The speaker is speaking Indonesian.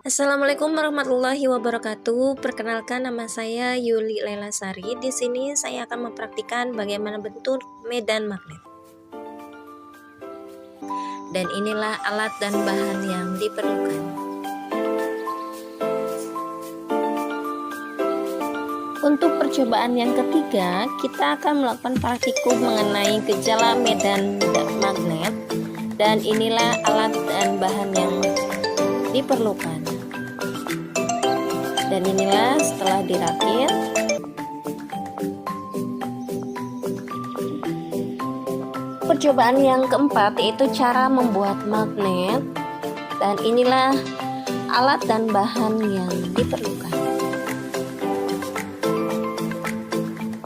Assalamualaikum warahmatullahi wabarakatuh. Perkenalkan, nama saya Yuli Lela Sari. Di sini saya akan mempraktikkan bagaimana bentuk medan magnet. Dan inilah alat dan bahan yang diperlukan. Untuk percobaan yang ketiga, kita akan melakukan praktikum mengenai gejala medan magnet. Dan inilah alat dan bahan yang diperlukan. Dan inilah setelah dirakit, percobaan yang keempat yaitu cara membuat magnet. Dan inilah alat dan bahan yang diperlukan.